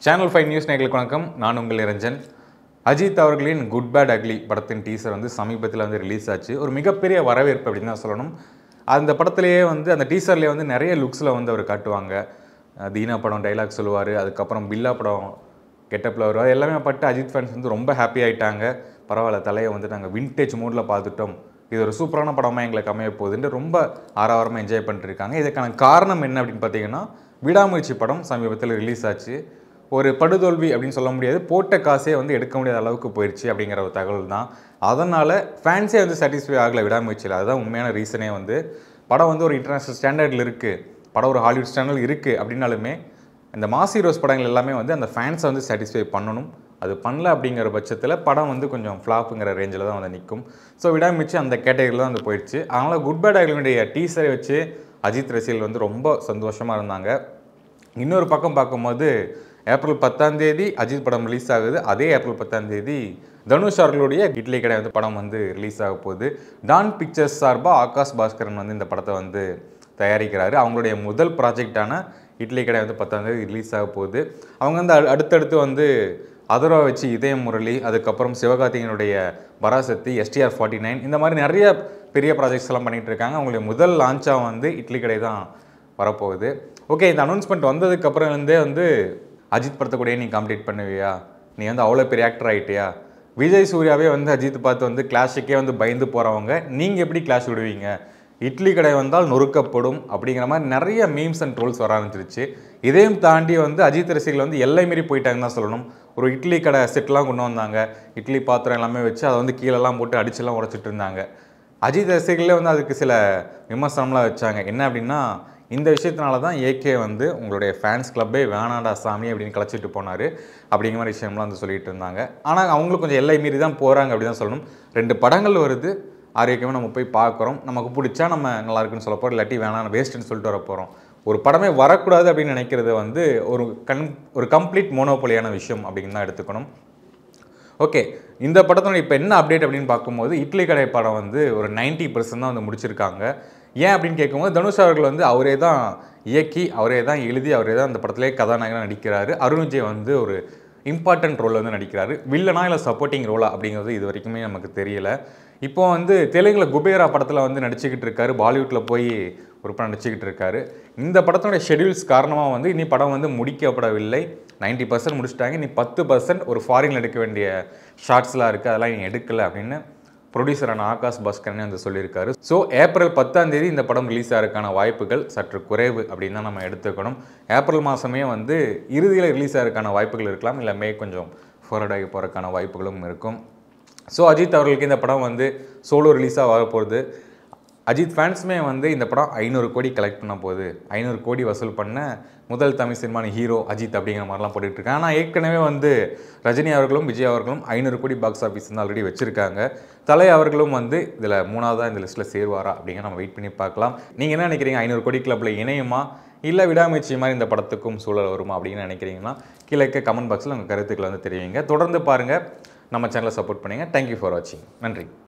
Channel 5 news நேயர்களுக்கு வணக்கம். நான் உங்கள் நிரஞ்சன். அஜித் அவர்களின் குட் பேட் அக்லி படத்தின் டீசர் வந்து சமீபத்தில் வந்து ரிலீஸ் ஆச்சு. ஒரு மிகப்பெரிய வரவேற்பு அப்படின்னு தான் சொல்லணும். அந்த படத்திலேயே வந்து அந்த டீசர்லேயே வந்து நிறைய லுக்ஸில் வந்து அவர் காட்டுவாங்க. தீனா படம் டைலாக் சொல்லுவார், அதுக்கப்புறம் பில்லா படம் கெட்டப்பில் வருவார். எல்லாமே பட்டு அஜித் ஃபேன்ஸ் வந்து ரொம்ப ஹாப்பி ஆகிட்டாங்க. பரவாயில்ல, தலையை வந்து நாங்கள் வின்டேஜ் மூடில் பார்த்துட்டோம், இது ஒரு சூப்பரான படமாக எங்களுக்கு அமைய போகுதுன்னு ரொம்ப ஆரவாரமாக என்ஜாய் பண்ணிட்டுருக்காங்க. இதுக்கான காரணம் என்ன அப்படின்னு பார்த்தீங்கன்னா, விடாமுயற்சி படம் சமீபத்தில் ரிலீஸ் ஆச்சு. ஒரு படுதோல்வி அப்படின்னு சொல்ல முடியாது, போட்ட காசே வந்து எடுக்க முடியாத அளவுக்கு போயிடுச்சு அப்படிங்கிற ஒரு தகவல் தான். அதனால் ஃபேன்ஸே வந்து சாட்டிஸ்ஃபை ஆகலை விடாமுயற்சியில். அதுதான் உண்மையான ரீசனே. வந்து படம் வந்து ஒரு இன்டர்நேஷ்னல் ஸ்டாண்டர்டில் இருக்குது, படம் ஒரு ஹாலிவுட் ஸ்டாண்டர்டில் இருக்குது அப்படின்னாலுமே இந்த மாஸ் ஹீரோஸ் படங்கள் எல்லாமே வந்து அந்த ஃபேன்ஸை வந்து சாட்டிஸ்ஃபை பண்ணணும். அது பண்ணல அப்படிங்கிற பட்சத்தில் படம் வந்து கொஞ்சம் ஃப்ளாப்புங்கிற ரேஞ்சில் தான் வந்து நிற்கும். ஸோ விடாமுயற்சி அந்த கேட்டகரியில் தான் வந்து போயிடுச்சு. அதனால் குட் பேட் அக்லியுடைய டீசரை வச்சு அஜித் ரசிகர்கள் வந்து ரொம்ப சந்தோஷமாக இருந்தாங்க. இன்னொரு பக்கம் பார்க்கும்போது ஏப்ரல் 10 அஜித் படம் ரிலீஸ் ஆகுது. அதே ஏப்ரல் 10 தனுஷ் அவர்களுடைய இட்லி கடை வந்து படம் வந்து ரிலீஸ் ஆக போகுது. டான் பிக்சர்ஸ் சார்பாக ஆகாஷ் பாஸ்கரன் வந்து இந்த படத்தை வந்து தயாரிக்கிறாரு. அவங்களுடைய முதல் ப்ராஜெக்டான இட்லி கடை வந்து 10 ரிலீஸ் ஆக போகுது. அவங்க வந்து அடுத்தடுத்து வந்து அதர்வா வச்சு இதயம் முரளி, அதுக்கப்புறம் சிவகார்த்திகேயனுடைய பராசக்தி, STR 49 இந்த மாதிரி நிறைய பெரிய ப்ராஜெக்ட்ஸ் எல்லாம் பண்ணிகிட்டு இருக்காங்க. அவங்களுடைய முதல் லான்ச்சாக வந்து இட்லி கடை தான் வரப்போகுது. ஓகே, இந்த அனௌன்ஸ்மெண்ட் வந்ததுக்கப்புறம் வந்து அஜித் படத்தை கூட நீ கம்ப்ளீட் பண்ணுவியா, நீ வந்து அவ்வளோ பெரிய ஆக்டர் ஆகிட்டியா, விஜய் சூர்யாவே வந்து அஜித் பார்த்து வந்து கிளாஷுக்கே வந்து பயந்து போகிறவங்க, நீங்கள் எப்படி கிளாஷ் விடுவீங்க, இட்லி கடை வந்தால் நொறுக்கப்படும் அப்படிங்கிற மாதிரி நிறைய மீம்ஸ் அண்ட் ட்ரோல்ஸ் வர ஆரம்பிச்சிருச்சு. இதையும் தாண்டி வந்து அஜித் ரசிகர்கள் வந்து எல்லை மீறி போயிட்டாங்கன்னு தான் சொல்லணும். ஒரு இட்லி கடை செட்லாம் கொண்டு வந்தாங்க, இட்லி பாத்திரம் எல்லாமே வச்சு அதை வந்து கீழெல்லாம் போட்டு அடிச்செல்லாம் உடைச்சிட்டு இருந்தாங்க. அஜித் ரசிகர்களே வந்து அதுக்கு சில விமர்சனம்லாம் வச்சாங்க. என்ன அப்படின்னா, இந்த விஷயத்தினால தான் ஏகே வந்து உங்களுடைய ஃபேன்ஸ் கிளப்பே வேணாண்டா சாமி அப்படின்னு கலைச்சிட்டு போனார் அப்படிங்கிற மாதிரி விஷயம்லாம் வந்து சொல்லிட்டு இருந்தாங்க. ஆனால் அவங்களும் கொஞ்சம் எல்லை மீறி தான் போகிறாங்க அப்படி தான் சொல்லணும். 2 படங்கள் வருது, ஆரோக்கியமாக நம்ம போய் பார்க்குறோம், நமக்கு பிடிச்சா நம்ம நல்லா இருக்குன்னு சொல்ல போகிறோம், இல்லாட்டி வேணாம் வேஸ்ட்டுன்னு சொல்லிட்டு வர போகிறோம். ஒரு படமே வரக்கூடாது அப்படின்னு நினைக்கிறது வந்து ஒரு கம்ப்ளீட் மோனோபோலியான விஷயம் அப்படின்னு தான் எடுத்துக்கணும். ஓகே, இந்த படத்தோட இப்போ என்ன அப்டேட் அப்படின்னு பார்க்கும்போது இட்லி கடை படம் வந்து ஒரு 90% தான் வந்து முடிச்சிருக்காங்க. ஏன் அப்படின்னு கேட்கும்போது தனுஷ் அவர்கள் வந்து அவரே தான் இயக்கி, அவரே தான் எழுதி, அவரே தான் அந்த படத்திலே கதாநாயகனாக நடிக்கிறாரு. அருண் விஜய் வந்து ஒரு இம்பார்ட்டன்ட் ரோல் வந்து நடிக்கிறாரு. வில்லனா இல்லை சப்போர்ட்டிங் ரோலா அப்படிங்கிறது இது வரைக்குமே நமக்கு தெரியல. இப்போ வந்து தெலுங்கில் குபேரா படத்தில் வந்து நடிச்சுக்கிட்டு இருக்காரு, பாலிவுட்டில் போய் ஒரு படம் நடிச்சுக்கிட்டு இருக்காரு. இந்த படத்தினுடைய ஷெடியூல்ஸ் காரணமாக வந்து இனி படம் வந்து முடிக்கப்படவில்லை. 90% முடிச்சிட்டாங்க. இனி 10% ஒரு ஃபாரினில் எடுக்க வேண்டிய ஷார்ட்ஸ்லாம் இருக்குது, அதெல்லாம் இனி எடுக்கலை அப்படின்னு ப்ரொடியூசரான ஆகாஷ் பாஸ்கரனே வந்து சொல்லியிருக்காரு. ஸோ ஏப்ரல் 10 இந்த படம் ரிலீஸ் ஆகிறதுக்கான வாய்ப்புகள் சற்று குறைவு அப்படின்னு தான் நம்ம எடுத்துக்கணும். ஏப்ரல் மாதமே வந்து இறுதியில் ரிலீஸ் ஆகிறதுக்கான வாய்ப்புகள் இருக்கலாம், இல்லை மே கொஞ்சம் ஃபார்வர்ட் ஆகி போகிறதுக்கான வாய்ப்புகளும் இருக்கும். ஸோ அஜித் அவர்களுக்கு இந்த படம் வந்து சோலோ ரிலீஸாக வரப்போகுது. அஜித் ஃபேன்ஸுமே வந்து இந்த படம் 500 கோடி கலெக்ட் பண்ண போகுது, 500 கோடி வசூல் பண்ண முதல் தமிழ் சினிமான ஹீரோ அஜித் அப்படிங்கிற மாதிரிலாம் போட்டுட்ருக்காங்க. ஆனால் ஏற்கனவே வந்து ரஜினி அவர்களும் விஜய் அவர்களும் 500 கோடி பாக்ஸ் ஆஃபீஸ் வந்து ஆல்ரெடி வச்சுருக்காங்க. தலை அவர்களும் வந்து இதில் 3ஆவதாக இந்த லிஸ்ட்டில் சேருவாரா அப்படிங்கிற நம்ம வெயிட் பண்ணி பார்க்கலாம். நீங்கள் என்ன நினைக்கிறீங்க, 500 கோடி கிளப்பில் இணையுமா, இல்லை விடாமுயற்சி மாதிரி இந்த படத்துக்கும் சூழல் வருமா அப்படின்னு நினைக்கிறீங்கன்னா கீழே கமெண்ட் பாக்ஸில் உங்கள் கருத்துக்களை வந்து தெரிவிங்க. தொடர்ந்து பாருங்கள், நம்ம சேனலை சப்போர்ட் பண்ணுங்கள். தேங்க்யூ ஃபார் வாட்சிங். நன்றி.